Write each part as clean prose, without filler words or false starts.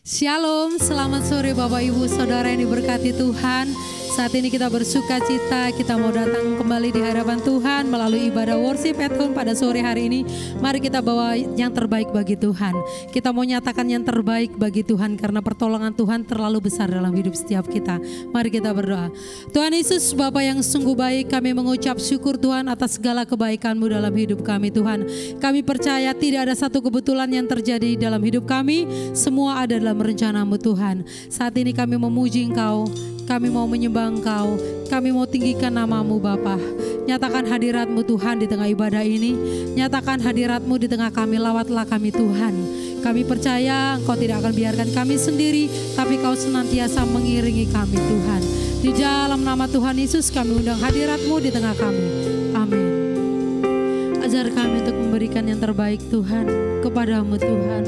Shalom, selamat sore Bapak Ibu Saudara yang diberkati Tuhan. Saat ini kita bersuka cita, kita mau datang kembali di hadapan Tuhan melalui ibadah worship at home pada sore hari ini. Mari kita bawa yang terbaik bagi Tuhan. Kita mau nyatakan yang terbaik bagi Tuhan karena pertolongan Tuhan terlalu besar dalam hidup setiap kita. Mari kita berdoa. Tuhan Yesus, Bapa yang sungguh baik, kami mengucap syukur Tuhan atas segala kebaikan-Mu dalam hidup kami Tuhan. Kami percaya tidak ada satu kebetulan yang terjadi dalam hidup kami, semua ada dalam rencana-Mu Tuhan. Saat ini kami memuji Engkau, kami mau menyembah Engkau, kami mau tinggikan nama-Mu Bapa. Nyatakan hadirat-Mu Tuhan di tengah ibadah ini, nyatakan hadirat-Mu di tengah kami, lawatlah kami Tuhan. Kami percaya Engkau tidak akan biarkan kami sendiri, tapi Kau senantiasa mengiringi kami Tuhan. Di dalam nama Tuhan Yesus kami undang hadirat-Mu di tengah kami. Amin. Ajar kami untuk memberikan yang terbaik Tuhan kepada-Mu Tuhan.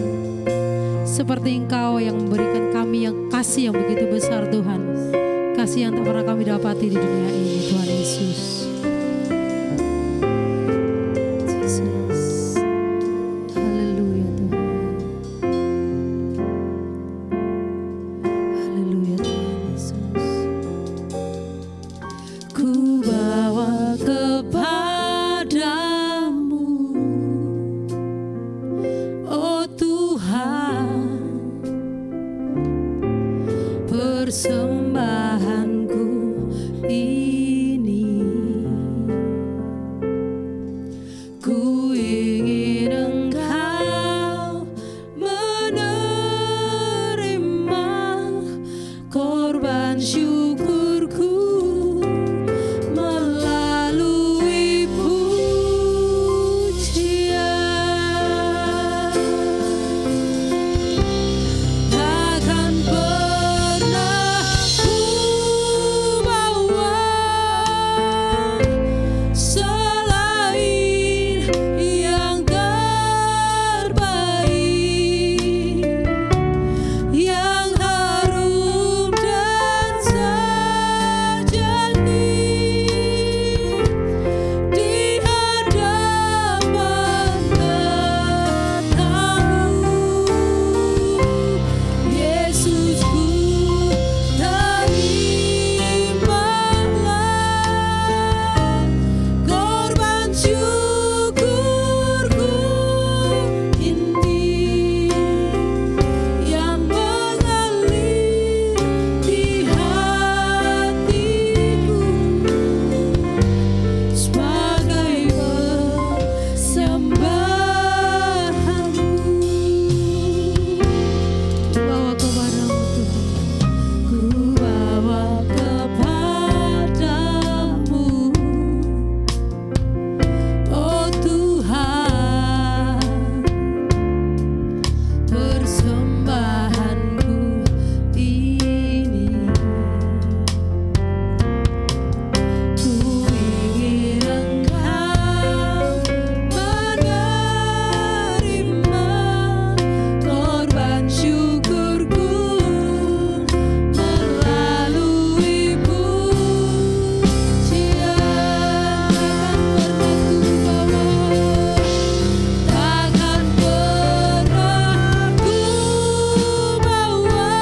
Seperti Engkau yang memberikan kami yang kasih yang begitu besar Tuhan. Kasih yang tak pernah kami dapati di dunia ini Tuhan Yesus. Haleluya Tuhan. Haleluya Tuhan Yesus. Ku bawa kepadamu, oh Tuhan, persembahanku ini. Ku ingin Engkau menerima korban syukurku melalui pujian. Takkan pernah ku bawa selain yang terbaik, yang harum dan sejati di hadapan tatamu. Yesusku, terimalah korban syukurku ini yang mengalir di hatiku sebagai persembahanku. Bawa kepadamu Tuhan, ku bawa kepadamu, oh Tuhan, persembahanku ini. Ku ingin Engkau menerima korban syukurku melalui pujian. Takkan pernah ku bawa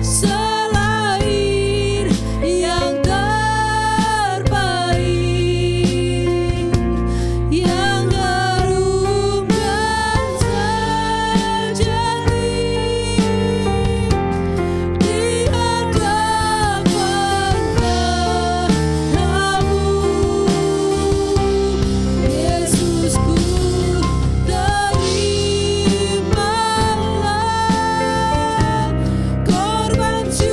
selain yang terbaik, yang harum dan sejati di hadapan tatamu. Yesusku, terimalah korban syukurku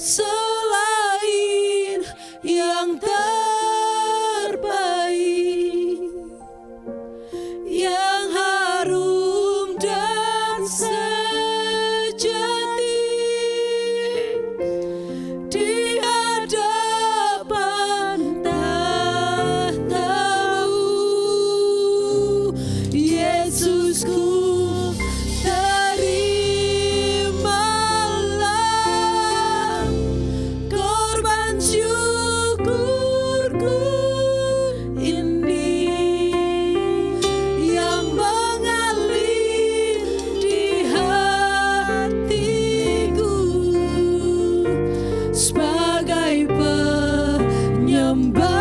selain yang terbaik, yang harum dan sejati di hadapan tahta-Mu. Yesusku, terimalah korban syukurku ini yang mengalir di hatiku sebagai penyembahan.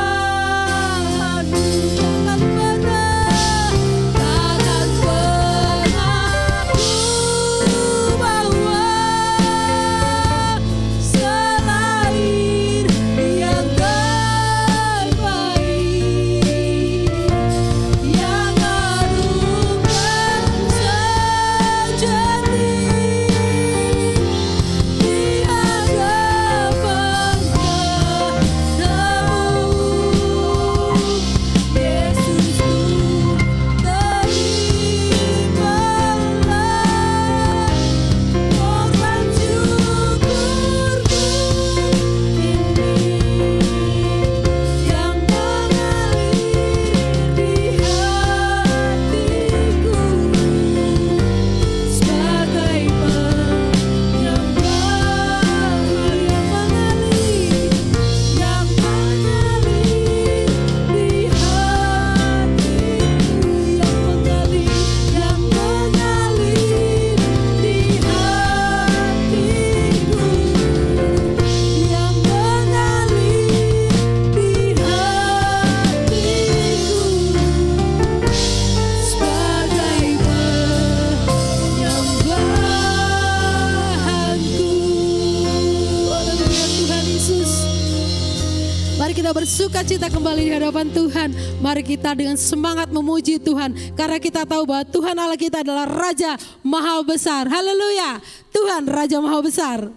Mari kita bersukacita kembali di hadapan Tuhan. Mari kita dengan semangat memuji Tuhan. Karena kita tahu bahwa Tuhan Allah kita adalah Raja Maha Besar. Haleluya. Tuhan Raja Maha Besar.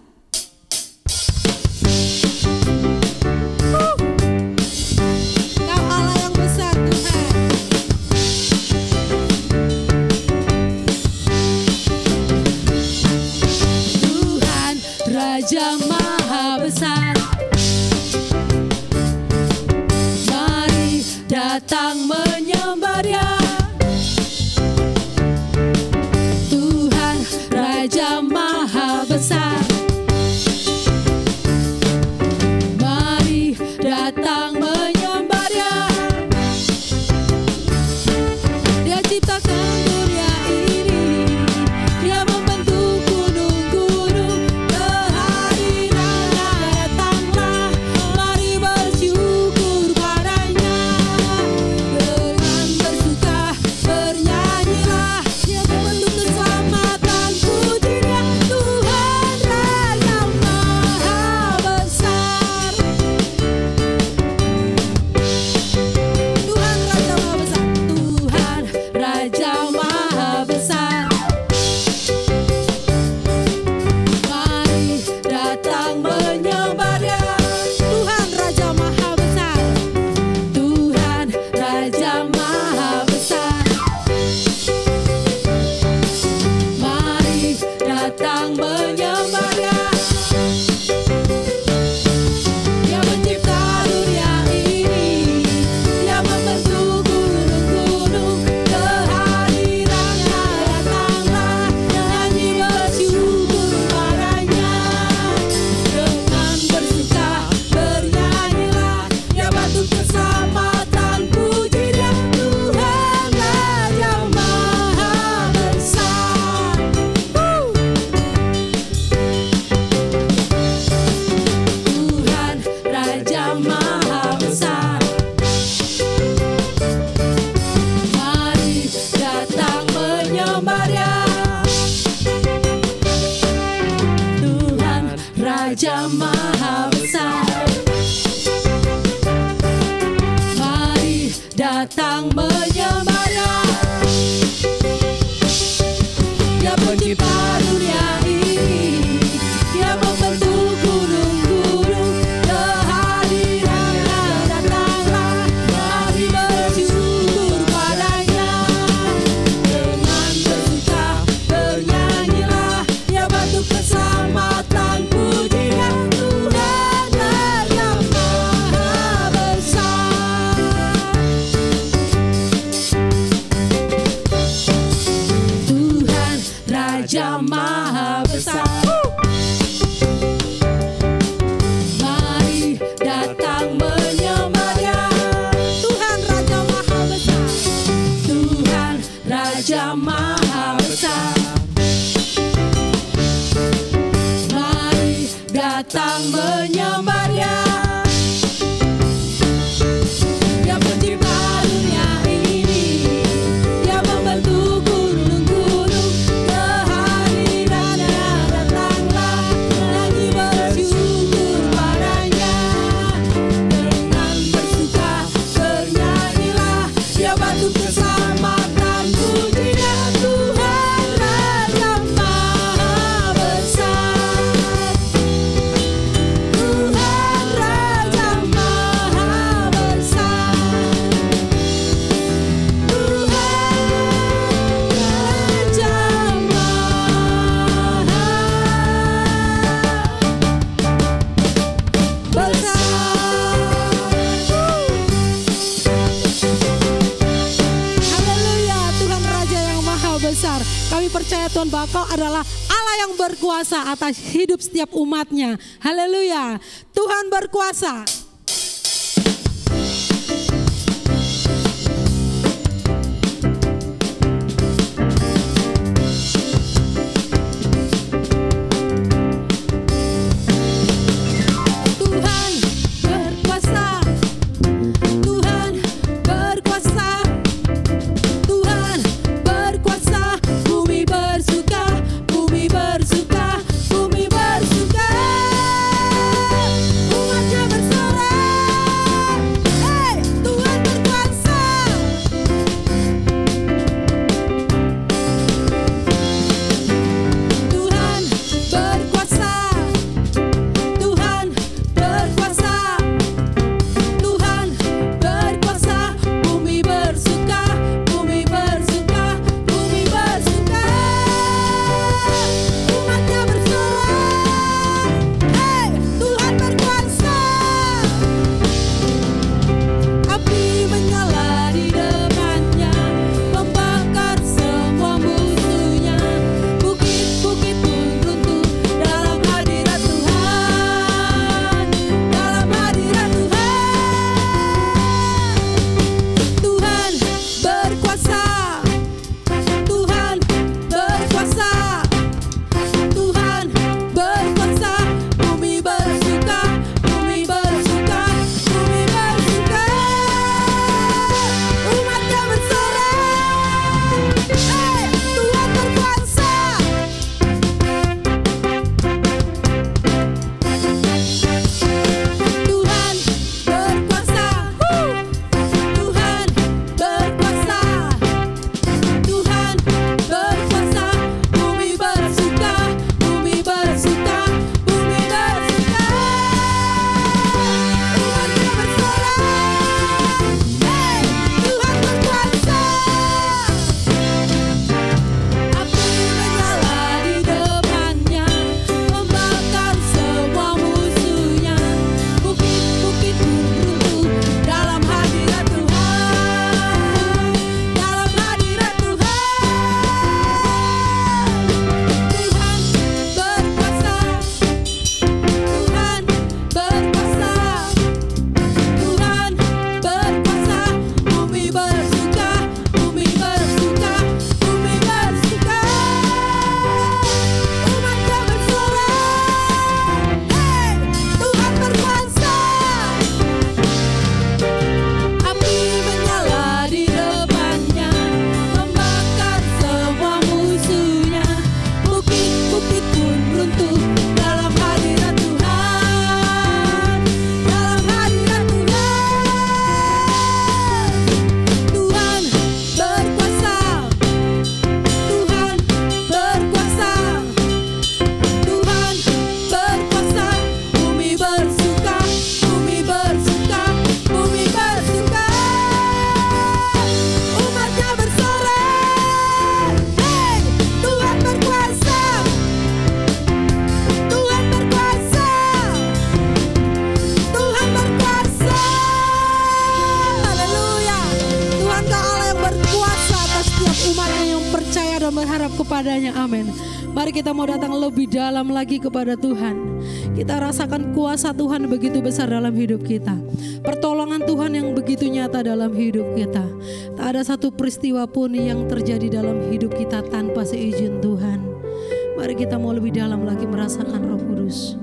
Kau Allah yang besar Tuhan. Tuhan Raja Maha Besar. Datang menyembah Dia, Tuhan Raja Maha Besar. Mari datang menyembah Dia. Dia ciptakan dunia ini, Dia membentuk gunung-gunung. Kehadirannya datanglah, mari bersyukur padanya. Dengan bersuka bernyanyilah, Dia membentuk keselamatan. Puji Dia, Tuhan Raja Maha Besar. Tuhan Raja Maha Besar. Tuhan Raja Maha Besar. Mari datang menyembah Dia. Tuhan Raja Maha Besar. Tuhan Raja Maha Besar. Mari datang menyembah Dia. Dia mencipta dunia ini, Dia membentuk gunung-gunung. Kehadirannya datanglah, nyanyi bersyukur padanya. Dengan bersuka bernyanyilah, Dia batu keselamatan. Puji Dia, Tuhan Raja Maha Besar. Tuhan Raja Maha Besar. Mari datang menyembah Dia. Tuhan Raja Maha Besar. Mari datang menyembah Dia. Dia pencipta dunia ini, Dia membentuk gunung datang menyembah-Nya. Dia pencipta dunia ini, Dia membentuk gunung-gunung, kehadiran-Nya datanglah, nyanyi bersyukur padanya. Dengan bersuka bernyanyilah, Dia batu keselamatan, pujinya Tuhan Raja Maha Besar. Tuhan Raja Maha Besar. Tuhan Raja Maha Besar. Haleluya, Tuhan Raja yang Maha Besar. Kami percaya Tuhan bahwa Kau adalah Allah yang berkuasa atas hidup setiap umat-Nya. Haleluya, Tuhan berkuasa. Tuhan berkuasa. Tuhan berkuasa. Tuhan berkuasa. Bumi bersuka, bumi bersuka, bumi bersuka. Umat-Nya bersorak. Hey, Tuhan berkuasa. Tuhan berkuasa. Tuhan berkuasa. Tuhan berkuasa. Bumi bersuka, bumi bersuka, bumi bersuka. Umat-Nya bersorak. Hey, Tuhan berkuasa. Api menyala di depan-Nya, membakar semua musuh-Nya. Bukit-bukit pun runtuh dalam hadirat Tuhan. Dalam hadirat Tuhan. Tuhan berkuasa. Tuhan berkuasa. Tuhan berkuasa. Bumi bersuka, bumi bersuka, bumi bersuka. Umat-Nya bersorak. Hey, Tuhan berkuasa. Tuhan berkuasa. Tuhan berkuasa. Tuhan berkuasa. Bumi bersuka, bumi bersuka, bumi bersuka. Umat-Nya bersorak. Hey, Tuhan berkuasa. Api menyala di depan-Nya, membakar semua musuh-Nya. Bukit-bukit pun runtuh dalam hadirat Tuhan. Dalam hadirat Tuhan. Tuhan berkuasa. Tuhan berkuasa. Tuhan berkuasa. Bumi bersuka, bumi bersuka, bumi bersuka. Umat-Nya bersorak. Hey, Tuhan berkuasa. Api menyala di depan-Nya, membakar semua musuh-Nya. Bukit-bukit pun runtuh dalam hadirat Tuhan. Dalam hadirat Tuhan. Tuhan berkuasa. Tuhan berkuasa. Tuhan berkuasa. Bumi bersuka, bumi bersuka, bumi bersuka. Umat-Nya bersorak. Hey, Tuhan berkuasa. Tuhan berkuasa. Tuhan berkuasa. Haleluya. Tuhan Kau Allah yang berkuasa atas setiap umat-Nya yang percaya dan berharap kepada-Nya. Amin. Mari kita mau datang lebih dalam lagi kepada Tuhan. Kita rasakan kuasa Tuhan begitu besar dalam hidup kita. Pertolongan Tuhan yang begitu nyata dalam hidup kita. Tak ada satu peristiwa pun yang terjadi dalam hidup kita tanpa seizin Tuhan. Mari kita mau lebih dalam lagi merasakan Roh Kudus.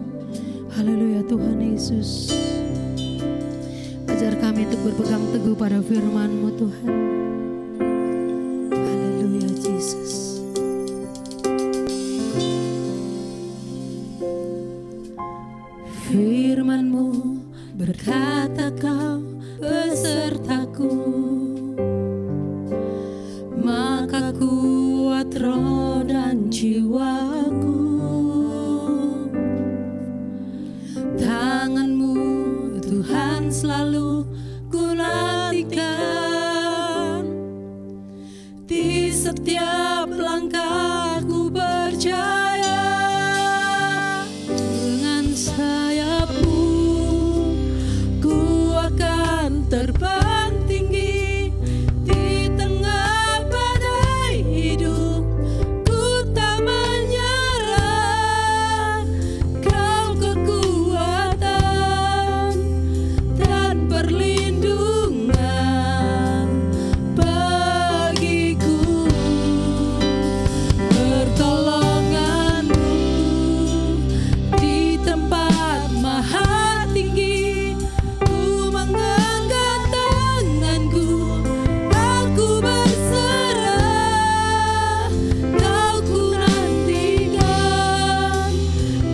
Tuhan Yesus. Ajar kami untuk berpegang teguh pada firman-Mu Tuhan. Haleluya Yesus. Firman-Mu berkata Kau besertaku, maka kuat roh dan jiwaku. Tangan-Mu Tuhan selalu ku nantikan, di setiap langkahku percaya. Dengan sayap-Mu ku akan terbang tinggi di tengah badai hidup. Ku tak menyerah, Kau kekuatan dan perlindungan bagiku. Pertolongan-Mu di tempat maha tinggi. Ku mengangkat tanganku, aku berserah. Kau ku nantikan,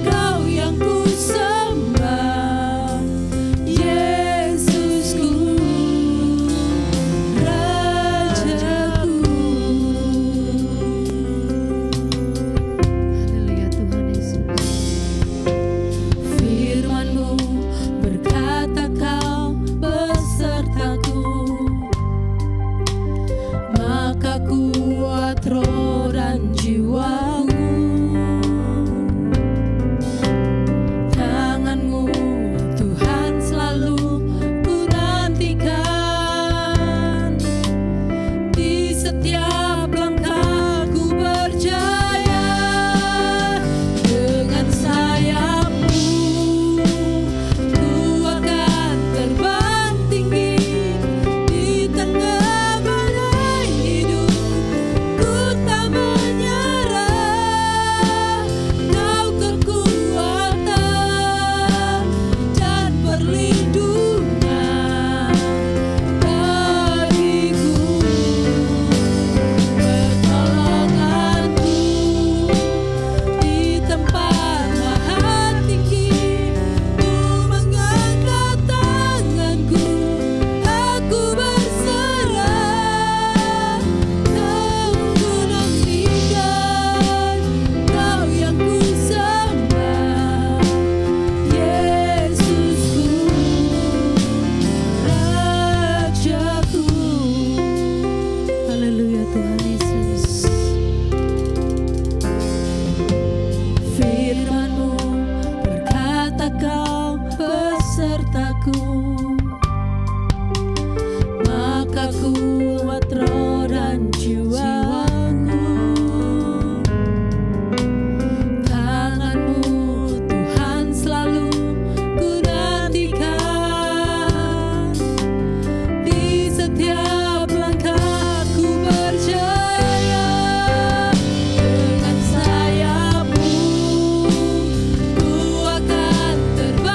Kau yang ku sembah, Yesusku, Rajaku. Haleluya Tuhan Yesus. Firman-Mu berkata Kau besertaku, maka kuat roh dan jiwaku. Tangan-Mu Tuhan selalu ku nantikan, di setiap langkahku percaya. Dengan sayap-Mu ku akan terbang tinggi di tengah badai hidup. Ku tak menyerah, Kau kekuatan dan perlindungan bagiku. Pertolongan-Mu di tempat maha tinggi. Ku mengangkat tanganku, aku berserah. Kau ku nantikan, Kau yang ku sembah, Yesusku, Rajaku. Haleluya Tuhan Yesus. Firman-Mu berkata Kau besertaku, maka kuat roh dan jiwaku. Tangan-Mu Tuhan selalu ku nantikan, di setiap langkahku percaya. Dengan sayap-Mu ku akan terbang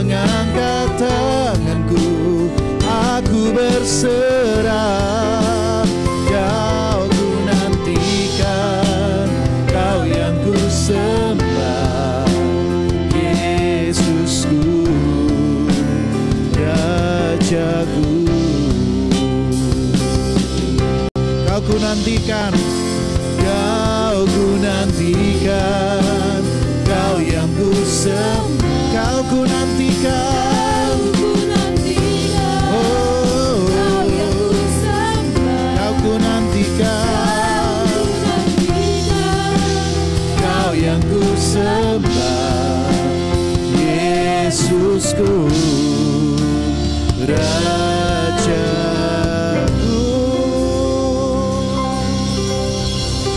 mengangkat tanganku, aku berserah. Kau ku nantikan, Kau yang ku sembah, Yesusku, Rajaku. Kau ku nantikan, Kau ku nantikan, Kau yang ku sembah. Kau ku nantikan, oh, Kau yang ku sembah. Kau ku nantikan, Kau yang ku sembah, Yesusku, Rajaku.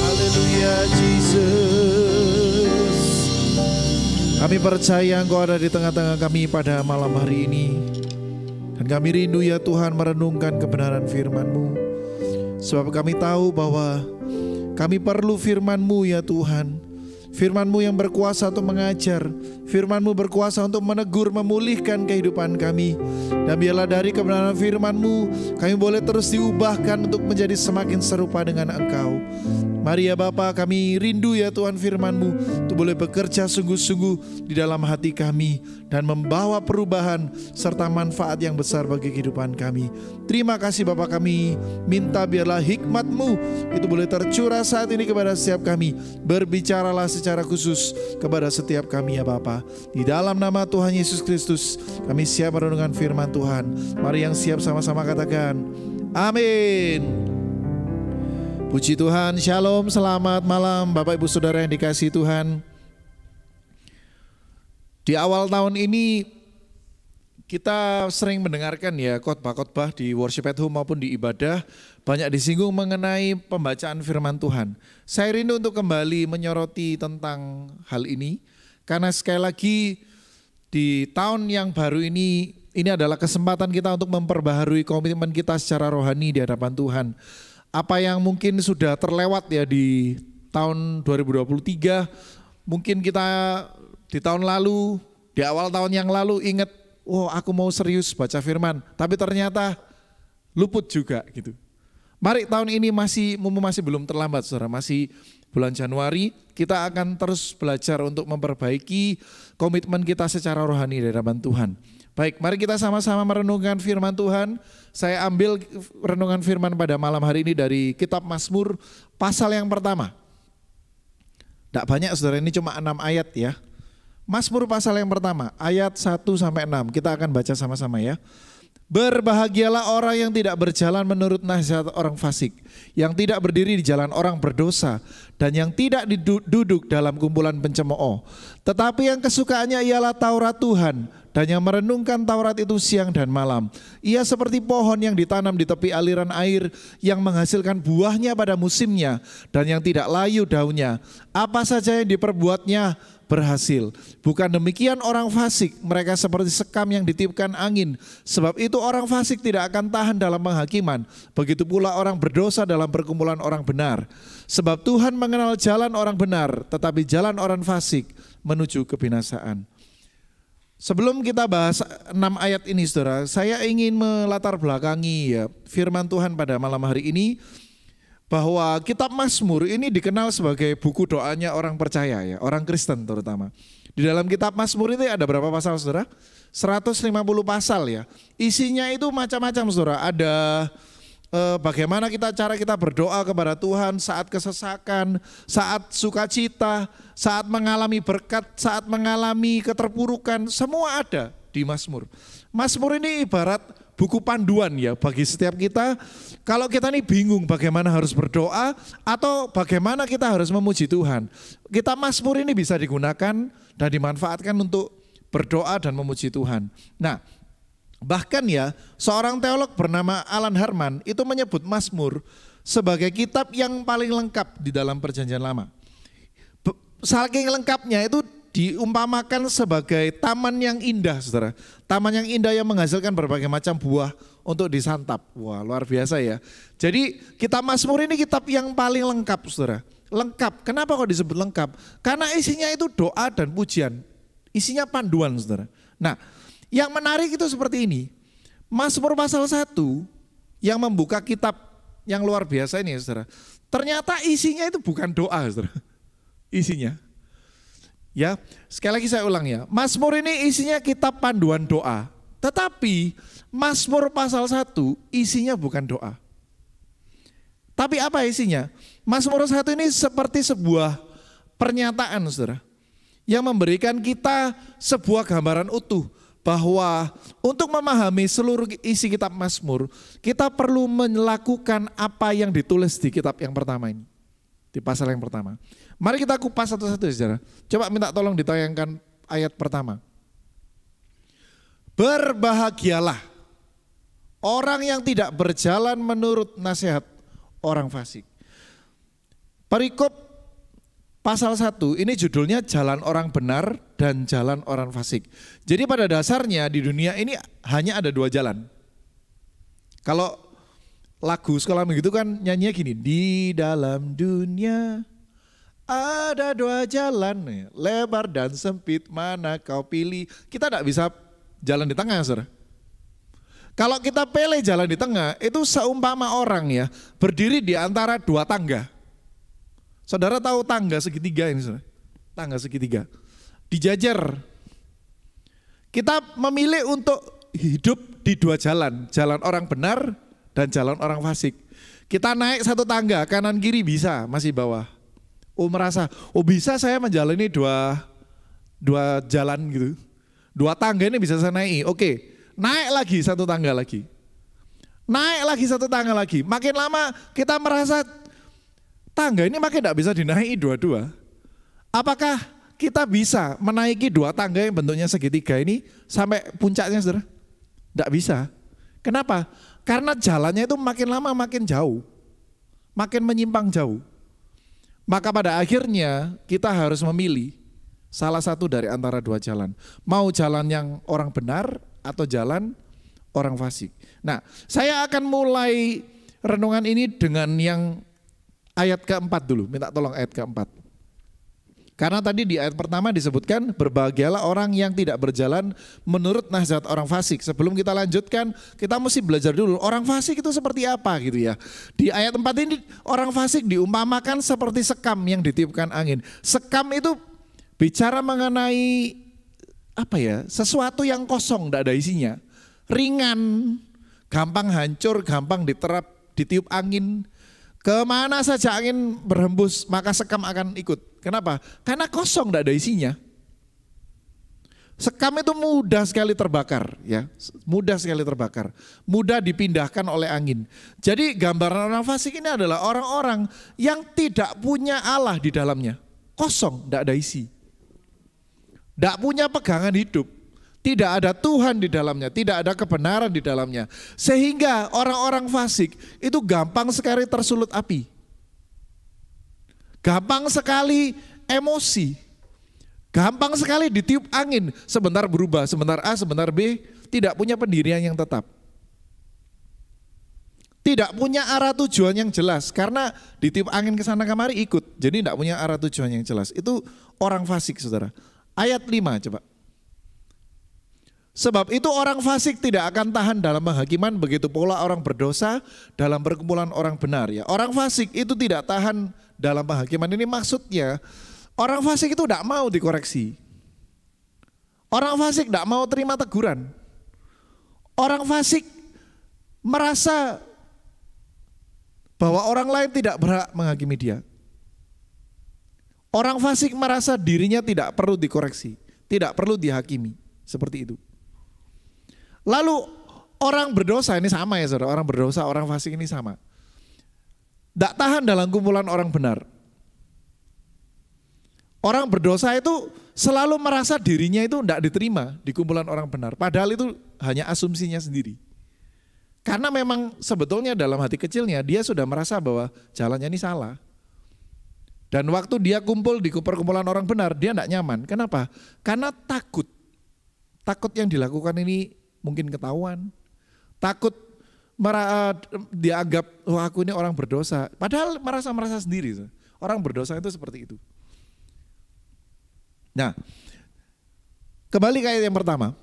Haleluya, Jesus. Kami percaya Engkau ada di tengah-tengah kami pada malam hari ini. Dan kami rindu ya Tuhan merenungkan kebenaran firman-Mu. Sebab kami tahu bahwa kami perlu firman-Mu ya Tuhan. Firman-Mu yang berkuasa untuk mengajar, firman-Mu berkuasa untuk menegur, memulihkan kehidupan kami. Dan biarlah dari kebenaran firman-Mu kami boleh terus diubahkan untuk menjadi semakin serupa dengan Engkau. Mari ya Bapa, kami rindu ya Tuhan firman-Mu untuk boleh bekerja sungguh-sungguh di dalam hati kami dan membawa perubahan serta manfaat yang besar bagi kehidupan kami. Terima kasih Bapa, kami minta biarlah hikmat-Mu itu boleh tercurah saat ini kepada setiap kami. Berbicaralah secara khusus kepada setiap kami ya Bapa. Di dalam nama Tuhan Yesus Kristus kami siap merenungkan firman Tuhan. Mari yang siap sama-sama katakan amin. Puji Tuhan, shalom, selamat malam Bapak Ibu Saudara yang dikasihi Tuhan. Di awal tahun ini kita sering mendengarkan ya khotbah-khotbah di worship at home maupun di ibadah, banyak disinggung mengenai pembacaan firman Tuhan. Saya rindu untuk kembali menyoroti tentang hal ini, karena sekali lagi di tahun yang baru ini adalah kesempatan kita untuk memperbaharui komitmen kita secara rohani di hadapan Tuhan. Apa yang mungkin sudah terlewat ya di tahun 2023, mungkin kita di tahun lalu, di awal tahun yang lalu ingat, oh aku mau serius baca firman, tapi ternyata luput juga gitu. Mari tahun ini masih belum terlambat saudara, masih bulan Januari, kita akan terus belajar untuk memperbaiki komitmen kita secara rohani di hadapan Tuhan. Baik, mari kita sama-sama merenungkan firman Tuhan. Saya ambil renungan firman pada malam hari ini dari kitab Mazmur pasal yang pertama. Tidak banyak saudara, ini cuma 6 ayat ya. Mazmur pasal yang pertama, ayat 1 sampai 6. Kita akan baca sama-sama ya. Berbahagialah orang yang tidak berjalan menurut nasihat orang fasik, yang tidak berdiri di jalan orang berdosa, dan yang tidak duduk dalam kumpulan pencemooh. Tetapi yang kesukaannya ialah Taurat Tuhan, dan yang merenungkan Taurat itu siang dan malam. Ia seperti pohon yang ditanam di tepi aliran air, yang menghasilkan buahnya pada musimnya, dan yang tidak layu daunnya. Apa saja yang diperbuatnya berhasil. Bukan demikian orang fasik, mereka seperti sekam yang ditiupkan angin. Sebab itu orang fasik tidak akan tahan dalam penghakiman. Begitu pula orang berdosa dalam perkumpulan orang benar. Sebab Tuhan mengenal jalan orang benar, tetapi jalan orang fasik menuju kebinasaan. Sebelum kita bahas 6 ayat ini saudara, saya ingin melatar belakangi ya firman Tuhan pada malam hari ini, bahwa kitab Mazmur ini dikenal sebagai buku doanya orang percaya ya, orang Kristen terutama. Di dalam kitab Mazmur itu ada berapa pasal saudara? 150 pasal ya. Isinya itu macam-macam saudara. Ada bagaimana cara kita berdoa kepada Tuhan saat kesesakan, saat sukacita, saat mengalami berkat, saat mengalami keterpurukan, semua ada di Mazmur. Mazmur ini ibarat buku panduan ya bagi setiap kita. Kalau kita nih bingung bagaimana harus berdoa atau bagaimana kita harus memuji Tuhan, kitab Mazmur ini bisa digunakan dan dimanfaatkan untuk berdoa dan memuji Tuhan. Nah, bahkan ya seorang teolog bernama Alan Hartman itu menyebut Mazmur sebagai kitab yang paling lengkap di dalam Perjanjian Lama. Saking lengkapnya itu diumpamakan sebagai taman yang indah saudara. Taman yang indah yang menghasilkan berbagai macam buah untuk disantap. Wah luar biasa ya. Jadi kitab Mazmur ini kitab yang paling lengkap saudara. Lengkap, kenapa kok disebut lengkap? Karena isinya itu doa dan pujian. Isinya panduan saudara. Nah yang menarik itu seperti ini. Mazmur pasal 1 yang membuka kitab yang luar biasa ini, saudara. Ternyata isinya itu bukan doa, saudara. Isinya. Ya, sekali lagi saya ulang ya. Mazmur ini isinya kitab panduan doa. Tetapi Mazmur pasal 1 isinya bukan doa. Tapi apa isinya? Mazmur 1 ini seperti sebuah pernyataan, saudara, yang memberikan kita sebuah gambaran utuh bahwa untuk memahami seluruh isi kitab Mazmur, kita perlu melakukan apa yang ditulis di kitab yang pertama ini, di pasal yang pertama. Mari kita kupas satu-satu, saudara. Coba minta tolong ditayangkan ayat pertama. Berbahagialah orang yang tidak berjalan menurut nasihat orang fasik. Perikop pasal 1 ini judulnya jalan orang benar dan jalan orang fasik. Jadi pada dasarnya di dunia ini hanya ada dua jalan. Kalau lagu sekolah begitu kan nyanyinya gini, di dalam dunia ada dua jalan, lebar dan sempit, mana kau pilih. Kita tidak bisa jalan di tengah, saudara. Kalau kita pilih jalan di tengah, itu seumpama orang ya berdiri di antara dua tangga. Saudara tahu tangga segitiga ini, saudara? Tangga segitiga. Dijajar. Kita memilih untuk hidup di dua jalan. Jalan orang benar dan jalan orang fasik. Kita naik satu tangga, kanan kiri bisa, masih bawah. Merasa, bisa saya menjalani dua jalan gitu. Dua tangga ini bisa saya naik. Oke, naik lagi satu tangga lagi. Naik lagi satu tangga lagi. Makin lama kita merasa tangga ini makin tidak bisa dinaiki dua-dua. Apakah kita bisa menaiki dua tangga yang bentuknya segitiga ini sampai puncaknya, saudara? Tidak bisa. Kenapa? Karena jalannya itu makin lama makin jauh. Makin menyimpang jauh. Maka pada akhirnya kita harus memilih salah satu dari antara dua jalan. Mau jalan yang orang benar atau jalan orang fasik. Nah, saya akan mulai renungan ini dengan yang ayat keempat dulu, minta tolong ayat keempat. Karena tadi di ayat pertama disebutkan berbahagialah orang yang tidak berjalan menurut nasihat orang fasik. Sebelum kita lanjutkan, kita mesti belajar dulu orang fasik itu seperti apa gitu ya. Di ayat 4 ini orang fasik diumpamakan seperti sekam yang ditiupkan angin. Sekam itu bicara mengenai apa ya? Sesuatu yang kosong, tidak ada isinya. Ringan, gampang hancur, gampang ditiup angin. Kemana saja angin berhembus maka sekam akan ikut. Kenapa? Karena kosong, tidak ada isinya. Sekam itu mudah sekali terbakar, ya, mudah sekali terbakar, mudah dipindahkan oleh angin. Jadi gambaran orang fasik ini adalah orang-orang yang tidak punya Allah di dalamnya, kosong, tidak ada isi, tidak punya pegangan hidup. Tidak ada Tuhan di dalamnya, tidak ada kebenaran di dalamnya. Sehingga orang-orang fasik itu gampang sekali tersulut api. Gampang sekali emosi. Gampang sekali ditiup angin. Sebentar berubah, sebentar A, sebentar B. Tidak punya pendirian yang tetap. Tidak punya arah tujuan yang jelas. Karena ditiup angin ke sana kemari ikut. Jadi tidak punya arah tujuan yang jelas. Itu orang fasik, saudara. Ayat 5 coba. Sebab itu orang fasik tidak akan tahan dalam penghakiman, begitu pula orang berdosa dalam perkumpulan orang benar. Ya, orang fasik itu tidak tahan dalam penghakiman. Ini maksudnya orang fasik itu tidak mau dikoreksi. Orang fasik tidak mau terima teguran. Orang fasik merasa bahwa orang lain tidak berhak menghakimi dia. Orang fasik merasa dirinya tidak perlu dikoreksi, tidak perlu dihakimi, seperti itu. Lalu orang berdosa ini sama ya saudara, orang berdosa, orang fasik ini sama. Tidak tahan dalam kumpulan orang benar. Orang berdosa itu selalu merasa dirinya itu tidak diterima di kumpulan orang benar. Padahal itu hanya asumsinya sendiri. Karena memang sebetulnya dalam hati kecilnya dia sudah merasa bahwa jalannya ini salah. Dan waktu dia kumpul di perkumpulan orang benar, dia tidak nyaman. Kenapa? Karena takut. Takut yang dilakukan ini mungkin ketahuan, takut dianggap aku ini orang berdosa, padahal merasa sendiri. Orang berdosa itu seperti itu. Nah, kembali ke ayat yang pertama.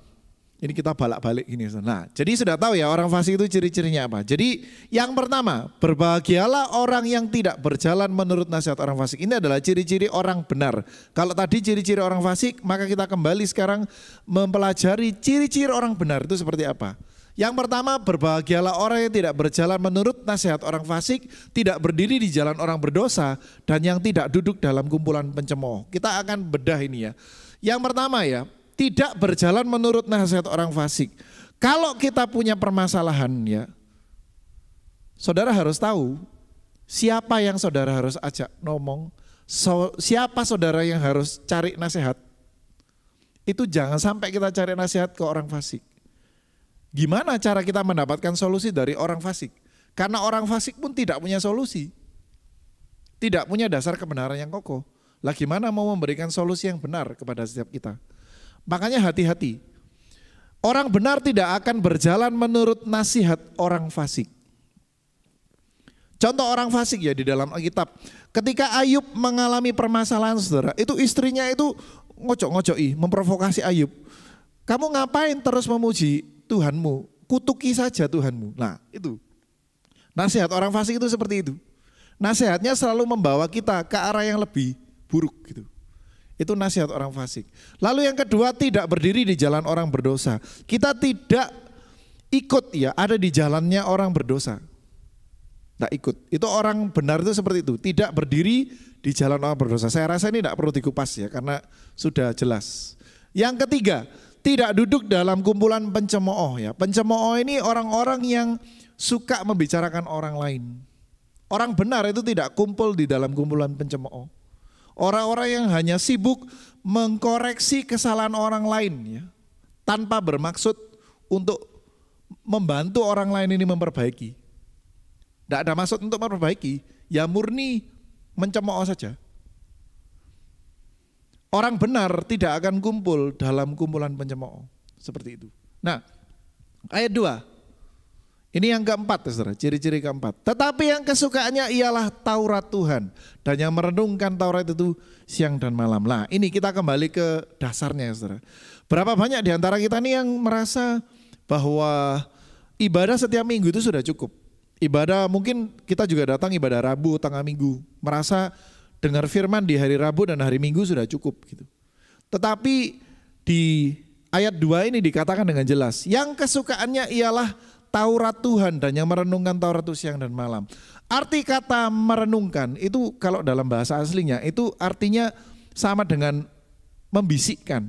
Ini kita balak-balik gini. Nah, jadi sudah tahu ya orang fasik itu ciri-cirinya apa. Jadi yang pertama, berbahagialah orang yang tidak berjalan menurut nasihat orang fasik. Ini adalah ciri-ciri orang benar. Kalau tadi ciri-ciri orang fasik, maka kita kembali sekarang mempelajari ciri-ciri orang benar itu seperti apa. Yang pertama, berbahagialah orang yang tidak berjalan menurut nasihat orang fasik, tidak berdiri di jalan orang berdosa, dan yang tidak duduk dalam kumpulan pencemooh. Kita akan bedah ini ya. Yang pertama ya, tidak berjalan menurut nasihat orang fasik. Kalau kita punya permasalahan ya, saudara harus tahu siapa yang saudara harus ajak ngomong, siapa saudara yang harus cari nasihat. Itu jangan sampai kita cari nasihat ke orang fasik. Gimana cara kita mendapatkan solusi dari orang fasik? Karena orang fasik pun tidak punya solusi. Tidak punya dasar kebenaran yang kokoh. Lah gimana mau memberikan solusi yang benar kepada setiap kita? Makanya hati-hati. Orang benar tidak akan berjalan menurut nasihat orang fasik. Contoh orang fasik ya di dalam Alkitab. Ketika Ayub mengalami permasalahan saudara, itu istrinya itu ngocok-ngocoki, memprovokasi Ayub. Kamu ngapain terus memuji Tuhanmu? Kutuki saja Tuhanmu. Nah itu. Nasihat orang fasik itu seperti itu. Nasihatnya selalu membawa kita ke arah yang lebih buruk gitu. Itu nasihat orang fasik. Lalu yang kedua, tidak berdiri di jalan orang berdosa. Kita tidak ikut ya, ada di jalannya orang berdosa. Tidak ikut. Itu orang benar itu seperti itu. Tidak berdiri di jalan orang berdosa. Saya rasa ini tidak perlu dikupas ya, karena sudah jelas. Yang ketiga, tidak duduk dalam kumpulan pencemooh ya. Pencemooh ini orang-orang yang suka membicarakan orang lain. Orang benar itu tidak kumpul di dalam kumpulan pencemooh. Orang-orang yang hanya sibuk mengkoreksi kesalahan orang lain ya, tanpa bermaksud untuk membantu orang lain ini memperbaiki. Tidak ada maksud untuk memperbaiki, ya murni mencemooh saja. Orang benar tidak akan kumpul dalam kumpulan pencemooh, seperti itu. Nah, ayat 2. Ini yang keempat, saudara, ciri-ciri keempat. Tetapi yang kesukaannya ialah Taurat Tuhan. Dan yang merenungkan Taurat itu siang dan malam. Nah ini kita kembali ke dasarnya, saudara. Berapa banyak di antara kita nih yang merasa bahwa ibadah setiap minggu itu sudah cukup. Ibadah mungkin kita juga datang ibadah Rabu, tengah minggu. Merasa dengar firman di hari Rabu dan hari Minggu sudah cukup gitu. Tetapi di ayat 2 ini dikatakan dengan jelas. Yang kesukaannya ialah Taurat Tuhan dan yang merenungkan Taurat itu siang dan malam. Arti kata merenungkan itu kalau dalam bahasa aslinya itu artinya sama dengan membisikkan,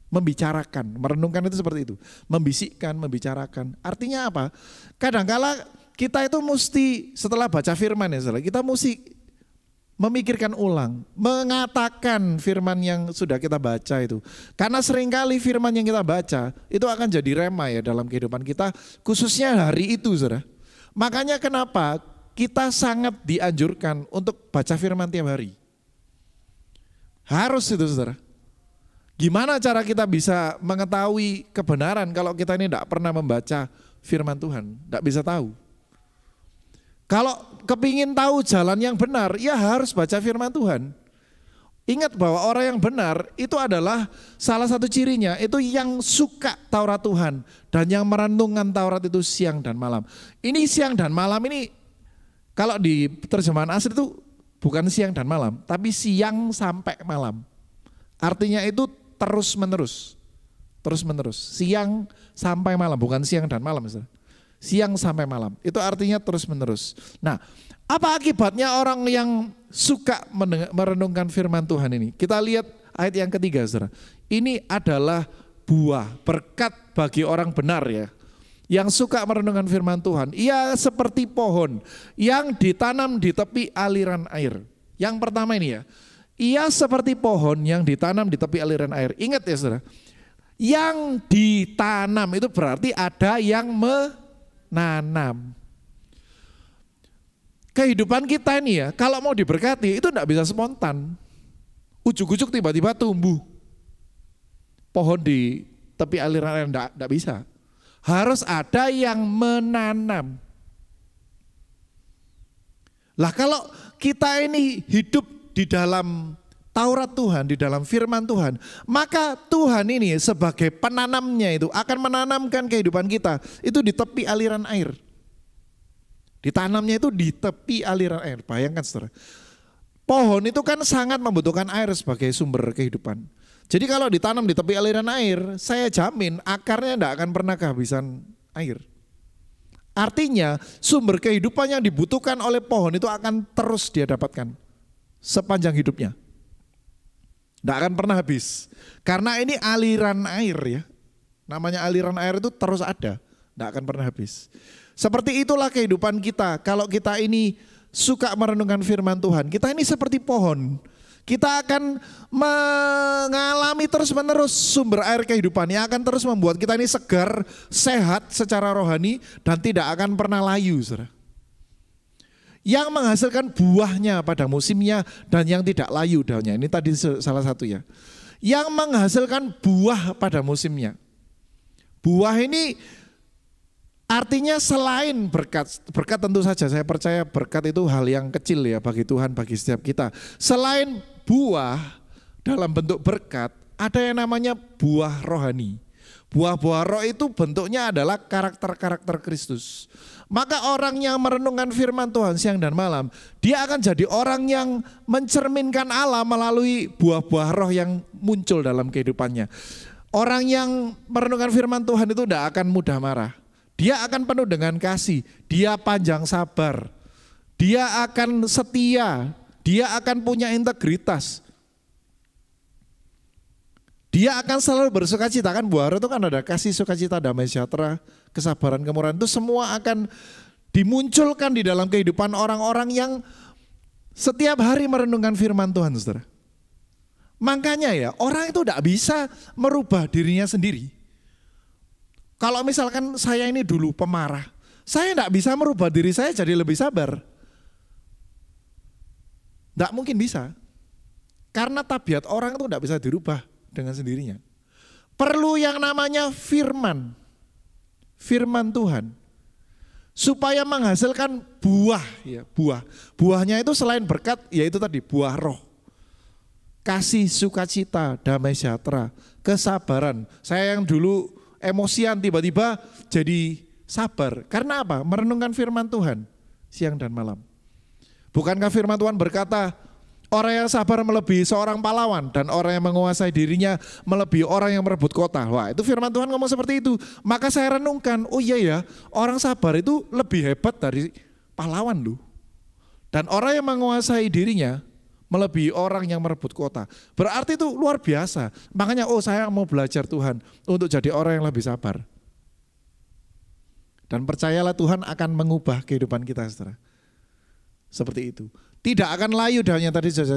membicarakan. Merenungkan itu seperti itu. Membisikkan, membicarakan. Artinya apa? Kadangkala kita itu mesti setelah baca firman ya saudara, kita mesti memikirkan ulang, mengatakan firman yang sudah kita baca itu. Karena seringkali firman yang kita baca itu akan jadi rema ya dalam kehidupan kita, khususnya hari itu saudara. Makanya kenapa kita sangat dianjurkan untuk baca firman tiap hari. Harus itu saudara. Gimana cara kita bisa mengetahui kebenaran kalau kita ini tidak pernah membaca firman Tuhan, tidak bisa tahu. Kalau kepingin tahu jalan yang benar, ya harus baca firman Tuhan. Ingat bahwa orang yang benar itu adalah salah satu cirinya, itu yang suka Taurat Tuhan. Dan yang merenungkan Taurat itu siang dan malam. Ini siang dan malam ini, kalau di terjemahan asli itu bukan siang dan malam, tapi siang sampai malam. Artinya itu terus menerus. Terus menerus, siang sampai malam, bukan siang dan malam. Siang sampai malam, itu artinya terus menerus. Nah, apa akibatnya orang yang suka merenungkan firman Tuhan ini? Kita lihat ayat yang ketiga, saudara. Ini adalah buah berkat bagi orang benar ya, yang suka merenungkan firman Tuhan. Ia seperti pohon yang ditanam di tepi aliran air. Yang pertama ini ya, ia seperti pohon yang ditanam di tepi aliran air. Ingat ya saudara, yang ditanam itu berarti ada yang nanam. Kehidupan kita ini ya, kalau mau diberkati itu tidak bisa spontan. Ujuk-ujuk tiba-tiba tumbuh pohon di tepi aliran air, tidak bisa. Harus ada yang menanam. Lah kalau kita ini hidup di dalam Taurat Tuhan, di dalam firman Tuhan, maka Tuhan ini sebagai penanamnya itu akan menanamkan kehidupan kita itu di tepi aliran air. Ditanamnya itu di tepi aliran air. Bayangkan saudara, pohon itu kan sangat membutuhkan air sebagai sumber kehidupan. Jadi kalau ditanam di tepi aliran air, saya jamin akarnya tidak akan pernah kehabisan air. Artinya sumber kehidupan yang dibutuhkan oleh pohon itu akan terus dia dapatkan sepanjang hidupnya. Tidak akan pernah habis. Karena ini aliran air ya. Namanya aliran air itu terus ada. Tidak akan pernah habis. Seperti itulah kehidupan kita. Kalau kita ini suka merenungkan firman Tuhan. Kita ini seperti pohon. Kita akan mengalami terus menerus sumber air kehidupan. Yang akan terus membuat kita ini segar, sehat secara rohani. Dan tidak akan pernah layu. Saudara. Yang menghasilkan buahnya pada musimnya dan yang tidak layu daunnya. Ini tadi salah satu ya. Yang menghasilkan buah pada musimnya. Buah ini artinya selain berkat. Berkat tentu saja saya percaya berkat itu hal yang kecil ya bagi Tuhan, bagi setiap kita. Selain buah dalam bentuk berkat, ada yang namanya buah rohani. Buah-buah roh itu bentuknya adalah karakter-karakter Kristus. Maka orang yang merenungkan firman Tuhan siang dan malam, dia akan jadi orang yang mencerminkan Allah melalui buah-buah roh yang muncul dalam kehidupannya. Orang yang merenungkan firman Tuhan itu tidak akan mudah marah. Dia akan penuh dengan kasih, dia panjang sabar, dia akan setia, dia akan punya integritas. Dia akan selalu bersukacita, kan buah roh itu kan ada kasih, sukacita, damai sejahtera, kesabaran, kemurahan, itu semua akan dimunculkan di dalam kehidupan orang-orang yang setiap hari merenungkan firman Tuhan, saudara. Makanya ya, orang itu tidak bisa merubah dirinya sendiri. Kalau misalkan saya ini dulu pemarah, saya tidak bisa merubah diri saya jadi lebih sabar. Tidak mungkin bisa. Karena tabiat orang itu tidak bisa dirubah dengan sendirinya. Perlu yang namanya firman. Firman Tuhan. Supaya menghasilkan buah. Ya, buah. Buahnya itu selain berkat, yaitu tadi buah roh. Kasih, sukacita, damai sejahtera, kesabaran. Saya yang dulu emosian tiba-tiba jadi sabar. Karena apa? Merenungkan firman Tuhan siang dan malam. Bukankah firman Tuhan berkata, orang yang sabar melebihi seorang pahlawan dan orang yang menguasai dirinya melebihi orang yang merebut kota. Wah, itu firman Tuhan ngomong seperti itu. Maka saya renungkan, oh iya ya, orang sabar itu lebih hebat dari pahlawan loh. Dan orang yang menguasai dirinya melebihi orang yang merebut kota. Berarti itu luar biasa. Makanya saya mau belajar Tuhan untuk jadi orang yang lebih sabar. Dan percayalah Tuhan akan mengubah kehidupan kita, saudara. Seperti itu. Tidak akan layu daunnya tadi sudah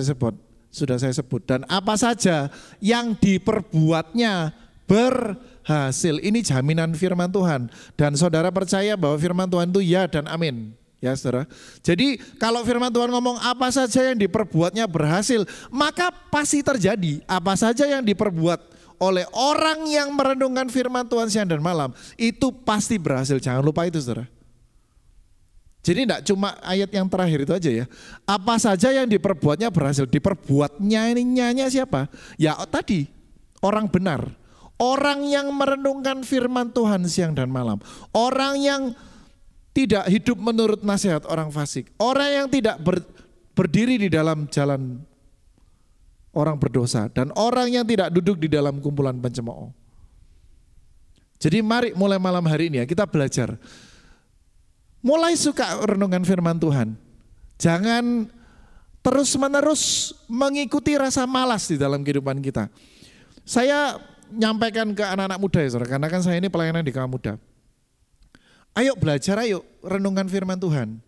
saya sebut. Dan apa saja yang diperbuatnya berhasil. Ini jaminan firman Tuhan. Dan saudara percaya bahwa firman Tuhan itu ya dan amin. Ya saudara. Jadi kalau firman Tuhan ngomong apa saja yang diperbuatnya berhasil, maka pasti terjadi. Apa saja yang diperbuat oleh orang yang merenungkan firman Tuhan siang dan malam, itu pasti berhasil. Jangan lupa itu, saudara. Jadi tidak cuma ayat yang terakhir itu aja ya. Apa saja yang diperbuatnya berhasil. Diperbuatnya ini nyanyi siapa? Ya tadi orang benar. Orang yang merenungkan firman Tuhan siang dan malam. Orang yang tidak hidup menurut nasihat orang fasik. Orang yang tidak berdiri di dalam jalan orang berdosa. Dan orang yang tidak duduk di dalam kumpulan pencemooh. Jadi mari mulai malam hari ini ya kita belajar. Mulai suka renungan firman Tuhan. Jangan terus-menerus mengikuti rasa malas di dalam kehidupan kita. Saya nyampaikan ke anak-anak muda ya saudara, karena kan saya ini pelayanan di kaum muda. Ayo belajar, ayo renungkan firman Tuhan.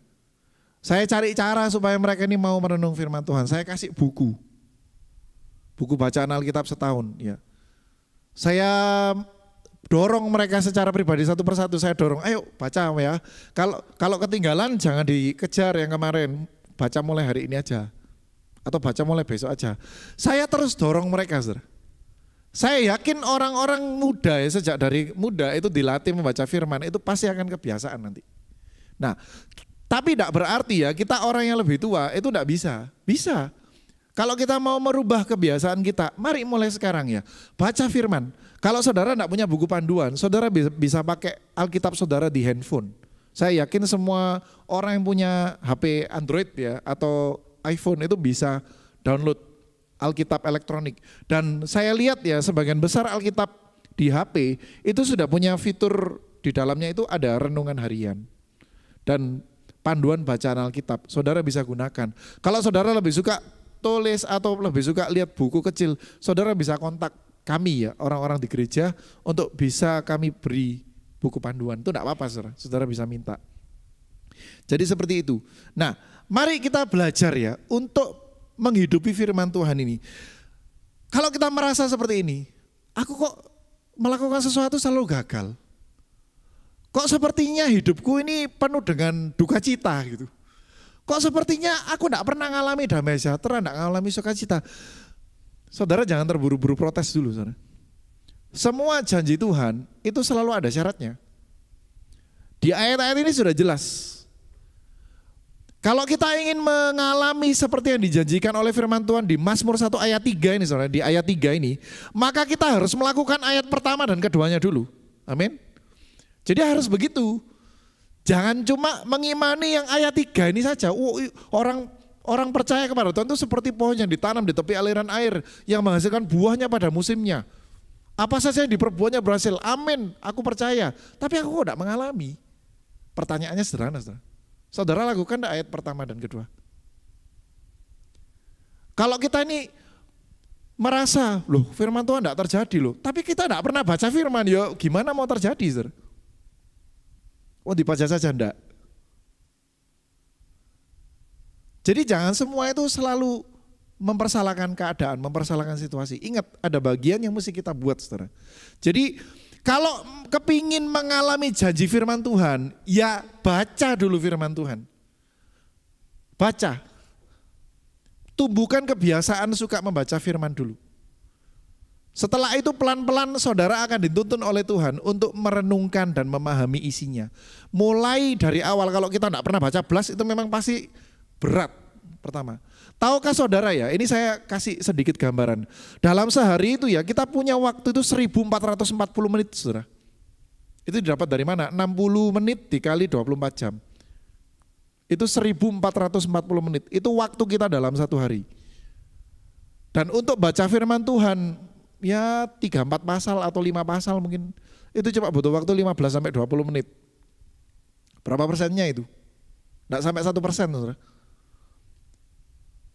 Saya cari cara supaya mereka ini mau merenung firman Tuhan. Saya kasih buku. Buku bacaan Alkitab setahun. Ya. Saya dorong mereka secara pribadi satu persatu, saya dorong, ayo baca ya. Kalau ketinggalan jangan dikejar yang kemarin, baca mulai hari ini aja. Atau baca mulai besok aja. Saya terus dorong mereka, saudara. Saya yakin orang-orang muda ya, sejak dari muda itu dilatih membaca firman, itu pasti akan kebiasaan nanti. Nah, tapi tidak berarti ya kita orang yang lebih tua itu tidak bisa. Bisa. Kalau kita mau merubah kebiasaan kita, mari mulai sekarang ya. Baca firman. Kalau saudara tidak punya buku panduan, saudara bisa pakai Alkitab saudara di handphone. Saya yakin semua orang yang punya HP Android ya atau iPhone itu bisa download Alkitab elektronik. Dan saya lihat ya sebagian besar Alkitab di HP itu sudah punya fitur di dalamnya itu ada renungan harian. Dan panduan bacaan Alkitab, saudara bisa gunakan. Kalau saudara lebih suka tulis atau lebih suka lihat buku kecil, saudara bisa kontak kami ya, orang-orang di gereja untuk bisa kami beri buku panduan. Itu enggak apa-apa saudara, saudara bisa minta. Jadi seperti itu. Nah, mari kita belajar ya untuk menghidupi firman Tuhan ini. Kalau kita merasa seperti ini, aku kok melakukan sesuatu selalu gagal. Kok sepertinya hidupku ini penuh dengan duka cita gitu. Kok sepertinya aku enggak pernah mengalami damai sejahtera, enggak mengalami sukacita. Saudara jangan terburu-buru protes dulu, saudara. Semua janji Tuhan itu selalu ada syaratnya. Di ayat-ayat ini sudah jelas. Kalau kita ingin mengalami seperti yang dijanjikan oleh firman Tuhan di Mazmur 1 ayat 3 ini, saudara, di ayat 3 ini, maka kita harus melakukan ayat pertama dan keduanya dulu. Amin. Jadi harus begitu. Jangan cuma mengimani yang ayat 3 ini saja. Orang percaya kepada Tuhan itu seperti pohon yang ditanam di tepi aliran air yang menghasilkan buahnya pada musimnya. Apa saja yang diperbuatnya berhasil. Amin, aku percaya. Tapi aku tidak mengalami. Pertanyaannya sederhana, saudara. Saudara lakukan ayat pertama dan kedua. Kalau kita ini merasa, loh firman Tuhan tidak terjadi loh. Tapi kita tidak pernah baca firman, ya gimana mau terjadi, saudara? Oh dibaca saja enggak. Jadi jangan semua itu selalu mempersalahkan keadaan, mempersalahkan situasi. Ingat ada bagian yang mesti kita buat, saudara. Jadi kalau kepingin mengalami janji firman Tuhan, ya baca dulu firman Tuhan. Baca. Tumbuhkan kebiasaan suka membaca firman dulu. Setelah itu pelan-pelan saudara akan dituntun oleh Tuhan untuk merenungkan dan memahami isinya. Mulai dari awal kalau kita tidak pernah baca belas itu memang pasti berat pertama. Tahukah saudara ya, ini saya kasih sedikit gambaran. Dalam sehari itu ya kita punya waktu itu 1440 menit saudara. Itu didapat dari mana? 60 menit dikali 24 jam. Itu 1440 menit. Itu waktu kita dalam satu hari. Dan untuk baca firman Tuhan ya 3-4 pasal atau 5 pasal mungkin itu cuma butuh waktu 15 sampai 20 menit. Berapa persennya itu? Tidak sampai 1%, saudara.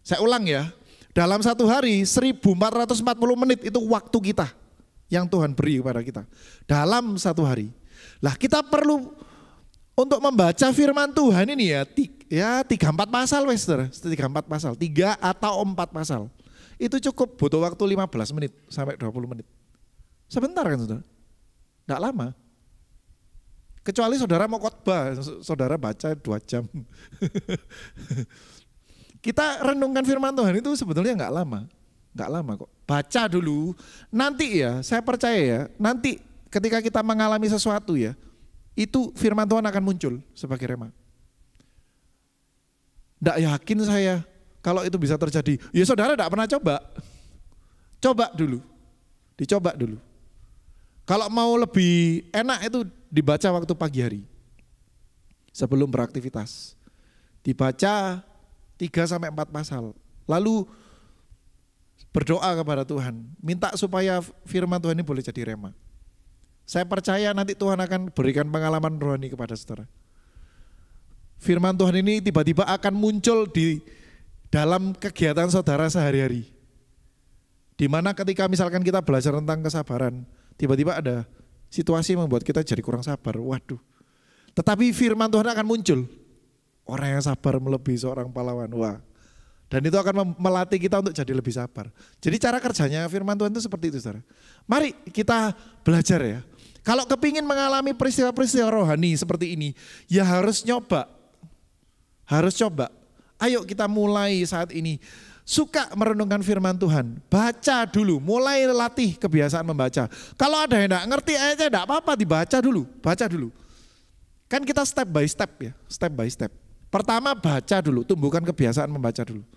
Saya ulang ya, dalam satu hari 1440 menit itu waktu kita yang Tuhan beri kepada kita. Dalam satu hari. Lah kita perlu untuk membaca firman Tuhan ini ya 3-4 pasal wes, saudara. 3-4 pasal, 3 atau 4 pasal. Itu cukup butuh waktu 15 menit sampai 20 menit. Sebentar kan saudara? Tidak lama. Kecuali saudara mau khotbah, saudara baca 2 jam. Kita renungkan firman Tuhan itu sebetulnya enggak lama kok. Baca dulu, nanti ya saya percaya ya, nanti ketika kita mengalami sesuatu ya, itu firman Tuhan akan muncul sebagai rema. Enggak yakin saya kalau itu bisa terjadi. Ya saudara enggak pernah coba. Coba dulu, dicoba dulu. Kalau mau lebih enak itu dibaca waktu pagi hari. Sebelum beraktivitas. Dibaca 3-4 pasal. Lalu berdoa kepada Tuhan. Minta supaya firman Tuhan ini boleh jadi rema. Saya percaya nanti Tuhan akan berikan pengalaman rohani kepada saudara. Firman Tuhan ini tiba-tiba akan muncul di dalam kegiatan saudara sehari-hari. Di mana ketika misalkan kita belajar tentang kesabaran, tiba-tiba ada situasi yang membuat kita jadi kurang sabar. Waduh. Tetapi firman Tuhan akan muncul. Orang yang sabar melebihi seorang pahlawan. Wah. Dan itu akan melatih kita untuk jadi lebih sabar. Jadi cara kerjanya firman Tuhan itu seperti itu, saudara. Mari kita belajar ya. Kalau kepingin mengalami peristiwa-peristiwa rohani seperti ini, ya harus nyoba. Harus coba. Ayo kita mulai saat ini. Suka merenungkan firman Tuhan, baca dulu, mulai latih kebiasaan membaca. Kalau ada yang enggak ngerti ayatnya enggak apa-apa, dibaca dulu, baca dulu. Kan kita step by step ya, step by step. Pertama baca dulu, tumbuhkan kebiasaan membaca dulu.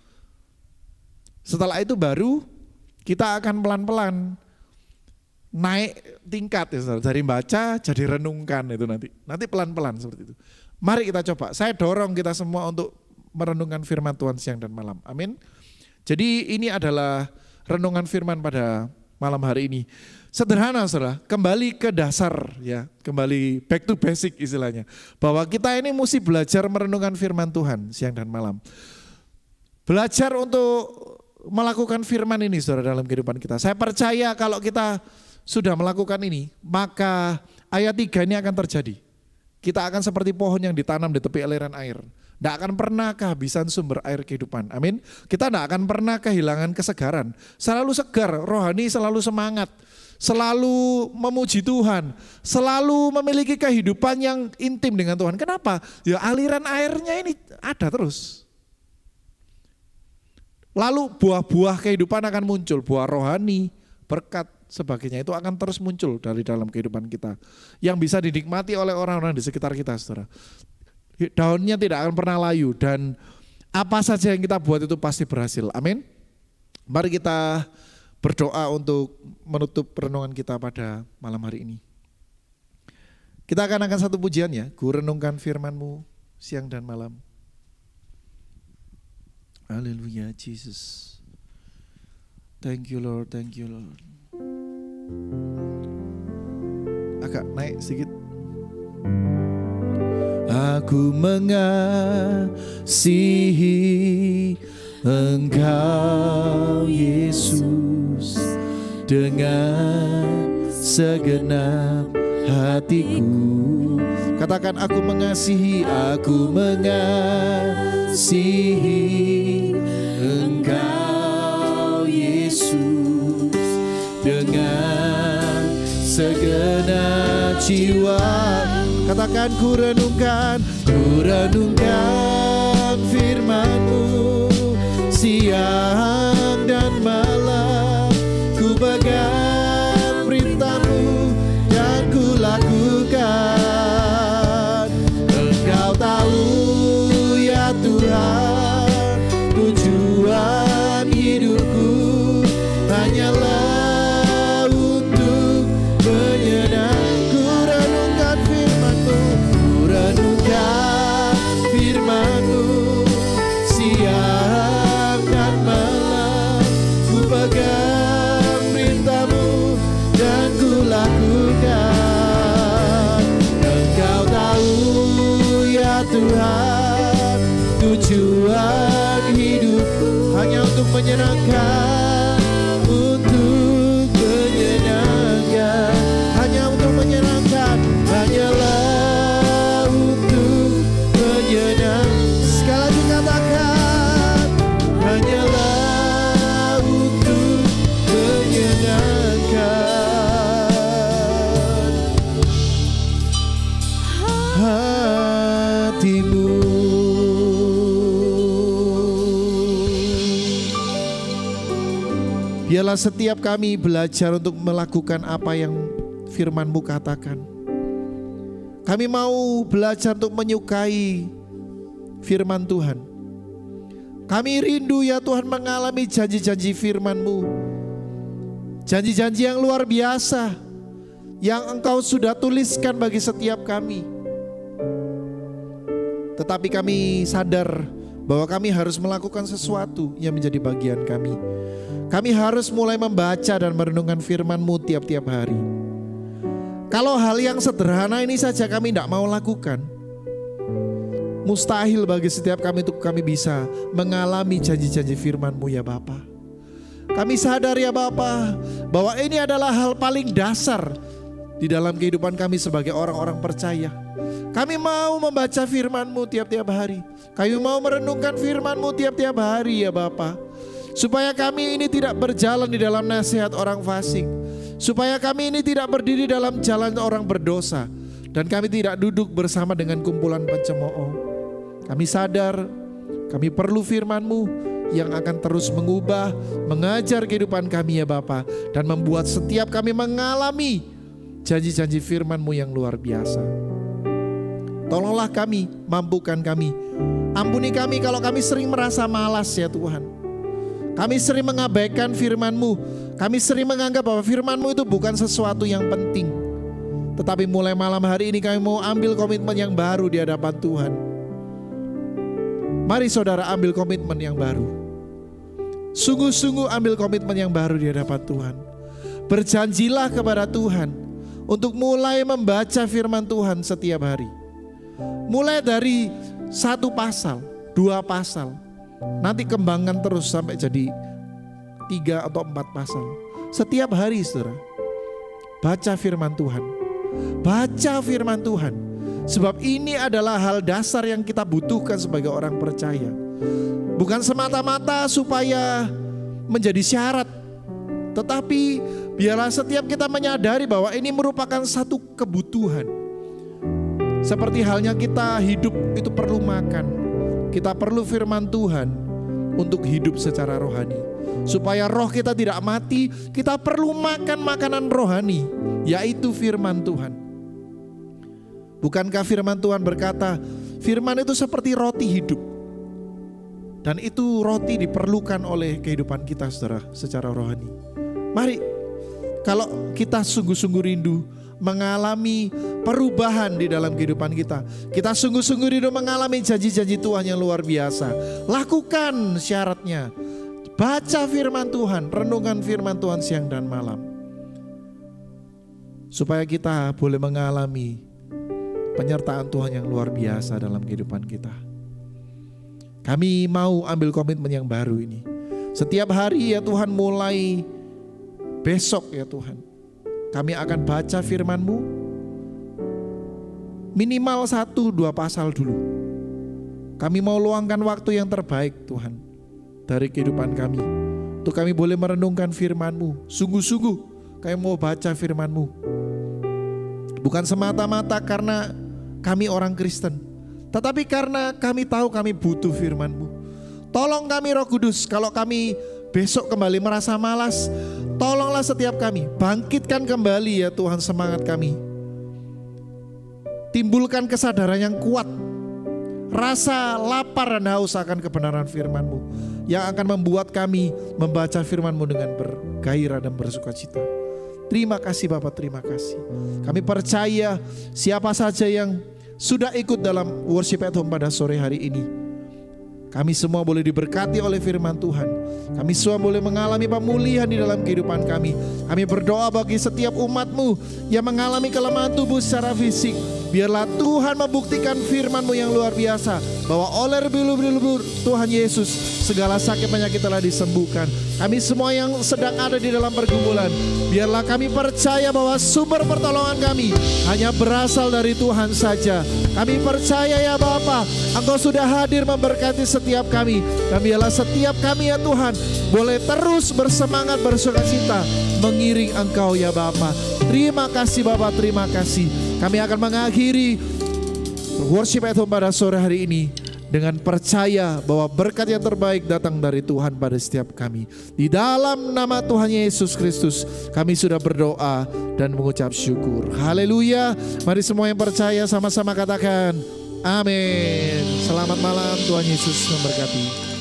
Setelah itu baru kita akan pelan-pelan naik tingkat ya saudara. Dari baca jadi renungkan itu nanti. Nanti pelan-pelan seperti itu. Mari kita coba. Saya dorong kita semua untuk merenungkan firman Tuhan siang dan malam. Amin. Jadi ini adalah renungan firman pada malam hari ini. Sederhana saudara, kembali ke dasar ya, kembali back to basic istilahnya. Bahwa kita ini mesti belajar merenungkan firman Tuhan siang dan malam. Belajar untuk melakukan firman ini saudara dalam kehidupan kita. Saya percaya kalau kita sudah melakukan ini, maka ayat 3 ini akan terjadi. Kita akan seperti pohon yang ditanam di tepi aliran air. Tidak akan pernah kehabisan sumber air kehidupan. Amin. Kita tidak akan pernah kehilangan kesegaran. Selalu segar, rohani selalu semangat. Selalu memuji Tuhan. Selalu memiliki kehidupan yang intim dengan Tuhan. Kenapa? Ya aliran airnya ini ada terus. Lalu buah-buah kehidupan akan muncul. Buah rohani, berkat, sebagainya itu akan terus muncul dari dalam kehidupan kita. Yang bisa dinikmati oleh orang-orang di sekitar kita saudara. Daunnya tidak akan pernah layu dan apa saja yang kita buat itu pasti berhasil. Amin. Mari kita berdoa untuk menutup renungan kita pada malam hari ini. Kita akan angkat satu pujian ya. Ku renungkan firman-Mu siang dan malam. Haleluya Jesus. Thank you Lord, thank you Lord. Agak naik sedikit. Aku mengasihi Engkau Yesus dengan segenap hatiku. Katakan aku mengasihi Engkau Yesus dengan segenap jiwa. Katakan ku renungkan firman-Mu siang dan malam. Ku pegang perintah-Mu dan ku lakukan. Engkau tahu ya Tuhan, tujuan hidupku hanyalah untuk menyenangkan. Firman-Mu siang dan malam. Ku pegang perintah-Mu dan ku lakukan. Engkau tahu ya Tuhan, tujuan hidupku hanya untuk menyenangkan, untuk menyenangkan, hanya untuk menyenangkan, hanyalah untuk menyenangkan. Sekali lagi katakan, hanyalah untuk menyenangkan hati-Mu. Biarlah setiap kami belajar untuk melakukan apa yang firman-Mu katakan. Kami mau belajar untuk menyukai firman Tuhan. Kami rindu ya Tuhan mengalami janji-janji firman-Mu. Janji-janji yang luar biasa yang Engkau sudah tuliskan bagi setiap kami. Tetapi kami sadar bahwa kami harus melakukan sesuatu yang menjadi bagian kami. Kami harus mulai membaca dan merenungkan firman-Mu tiap-tiap hari. Kalau hal yang sederhana ini saja kami tidak mau lakukan, mustahil bagi setiap kami untuk kami bisa mengalami janji-janji firman-Mu ya Bapa. Kami sadar ya Bapa bahwa ini adalah hal paling dasar di dalam kehidupan kami sebagai orang-orang percaya. Kami mau membaca firman-Mu tiap-tiap hari. Kami mau merenungkan firman-Mu tiap-tiap hari ya Bapa. Supaya kami ini tidak berjalan di dalam nasihat orang fasik. Supaya kami ini tidak berdiri dalam jalan orang berdosa. Dan kami tidak duduk bersama dengan kumpulan pencemooh. Kami sadar kami perlu firman-Mu yang akan terus mengubah, mengajar kehidupan kami ya Bapa. Dan membuat setiap kami mengalami janji-janji firman-Mu yang luar biasa. Tolonglah kami, mampukan kami. Ampuni kami kalau kami sering merasa malas ya Tuhan. Kami sering mengabaikan firman-Mu. Kami sering menganggap bahwa firman-Mu itu bukan sesuatu yang penting. Tetapi mulai malam hari ini kami mau ambil komitmen yang baru di hadapan Tuhan. Mari saudara ambil komitmen yang baru. Sungguh-sungguh ambil komitmen yang baru di hadapan Tuhan. Berjanjilah kepada Tuhan untuk mulai membaca firman Tuhan setiap hari. Mulai dari 1 pasal, 2 pasal. Nanti kembangkan terus sampai jadi 3 atau 4 pasal. Setiap hari saudara, baca firman Tuhan. Baca firman Tuhan. Sebab ini adalah hal dasar yang kita butuhkan sebagai orang percaya. Bukan semata-mata supaya menjadi syarat, tetapi biarlah setiap kita menyadari bahwa ini merupakan satu kebutuhan. Seperti halnya kita hidup itu perlu makan. Kita perlu firman Tuhan untuk hidup secara rohani. Supaya roh kita tidak mati, kita perlu makan makanan rohani, yaitu firman Tuhan. Bukankah firman Tuhan berkata, firman itu seperti roti hidup. Dan itu roti diperlukan oleh kehidupan kita saudara secara rohani. Mari, kalau kita sungguh-sungguh rindu mengalami perubahan di dalam kehidupan kita, kita sungguh-sungguh rindu mengalami janji-janji Tuhan yang luar biasa, lakukan syaratnya. Baca firman Tuhan, renungkan firman Tuhan siang dan malam. Supaya kita boleh mengalami penyertaan Tuhan yang luar biasa dalam kehidupan kita. Kami mau ambil komitmen yang baru ini. Setiap hari ya Tuhan, mulai besok ya Tuhan, kami akan baca firman-Mu minimal 1-2 pasal dulu. Kami mau luangkan waktu yang terbaik Tuhan dari kehidupan kami, untuk kami boleh merenungkan firman-Mu. Sungguh-sungguh kami mau baca firman-Mu. Bukan semata-mata karena kami orang Kristen, tetapi karena kami tahu kami butuh firman-Mu. Tolong kami Roh Kudus, kalau kami besok kembali merasa malas, tolonglah setiap kami, bangkitkan kembali ya Tuhan semangat kami. Timbulkan kesadaran yang kuat, rasa lapar dan haus akan kebenaran firman-Mu, yang akan membuat kami membaca firman-Mu dengan bergairah dan bersukacita. Terima kasih Bapak, terima kasih. Kami percaya siapa saja yang sudah ikut dalam worship at home pada sore hari ini, kami semua boleh diberkati oleh firman Tuhan. Kami semua boleh mengalami pemulihan di dalam kehidupan kami. Kami berdoa bagi setiap umat-Mu yang mengalami kelemahan tubuh secara fisik. Biarlah Tuhan membuktikan firman-Mu yang luar biasa, bahwa oleh lebur-lebur Tuhan Yesus segala sakit penyakit telah disembuhkan. Kami semua yang sedang ada di dalam pergumulan, biarlah kami percaya bahwa sumber pertolongan kami hanya berasal dari Tuhan saja. Kami percaya ya Bapa, Engkau sudah hadir memberkati setiap kami. Dan biarlah setiap kami ya Tuhan boleh terus bersemangat bersukacita mengiring Engkau ya Bapa. Terima kasih Bapa, terima kasih. Kami akan mengakhiri worship at home pada sore hari ini dengan percaya bahwa berkat yang terbaik datang dari Tuhan pada setiap kami. Di dalam nama Tuhan Yesus Kristus kami sudah berdoa dan mengucap syukur. Haleluya. Mari semua yang percaya sama-sama katakan amin. Selamat malam, Tuhan Yesus memberkati.